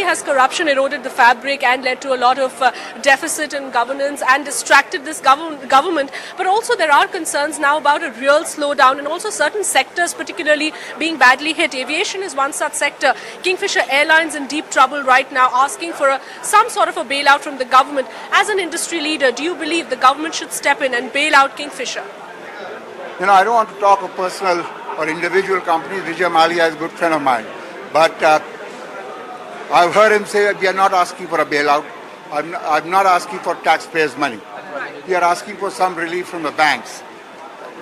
has corruption eroded the fabric and led to a lot of deficit in governance and distracted this government. But also there are concerns now about a real slowdown and also certain sectors particularly being badly hit. Aviation is one such sector. Kingfisher Airlines in deep trouble right now, asking for some sort of a bailout from the government. As an industry leader, do you believe the government should step in and bail out Kingfisher? I don't want to talk of personal or individual companies. Vijay Mallya is a good friend of mine. But I've heard him say that we are not asking for a bailout. I'm not asking for taxpayers' money. We are asking for some relief from the banks.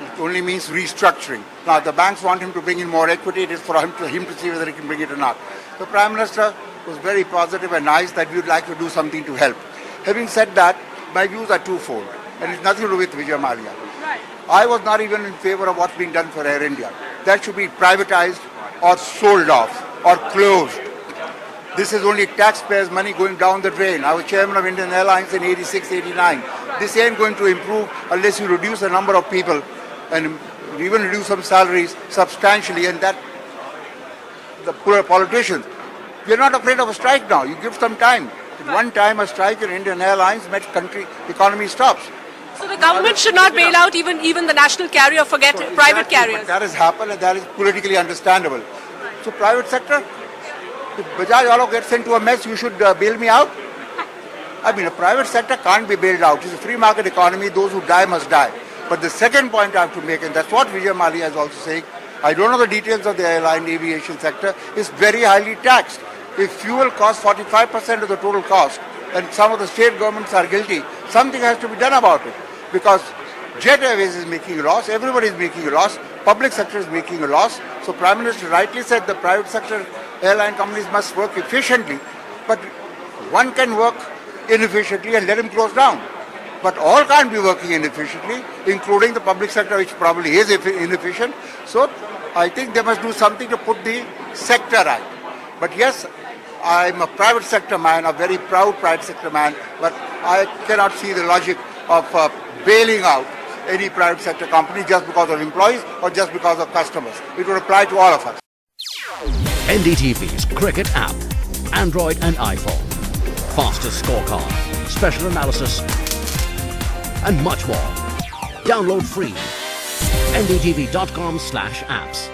It only means restructuring. Now, the banks want him to bring in more equity. It is for him to see whether he can bring it or not. The Prime Minister was very positive and nice that we would like to do something to help. Having said that, my views are twofold, and it's nothing to do with Vijay Mallya. Right. I was not even in favor of what's being done for Air India. That should be privatized or sold off or closed. This is only taxpayers' money going down the drain. I was chairman of Indian Airlines in 86, 89. This ain't going to improve unless you reduce the number of people and even reduce some salaries substantially, and that the poor politicians. We're not afraid of a strike now. You give some time. At one time, a strike in Indian Airlines meant economy stops. So the government should not bail out even the national carrier, forget private carriers. But that has happened and that is politically understandable. So private sector, if Bajaj Auto gets into a mess, you should bail me out? I mean, a private sector can't be bailed out. It's a free market economy. Those who die must die. But the second point I have to make, and that's what Vijay Mallya is also saying, I don't know the details of the airline aviation sector, is very highly taxed. If fuel costs 45% of the total cost, and some of the state governments are guilty, something has to be done about it. Because Jet Airways is making a loss, everybody is making a loss, public sector is making a loss. So Prime Minister rightly said the private sector airline companies must work efficiently, but one can work inefficiently and let him close down. But all can't be working inefficiently, including the public sector, which probably is inefficient. So I think they must do something to put the sector right. But yes, I'm a private sector man, a very proud private sector man, but I cannot see the logic of bailing out any private sector company just because of employees or just because of customers. It would apply to all of us. NDTV's cricket app, Android and iPhone, fastest scorecard, special analysis, and much more. Download free. ndtv.com/apps.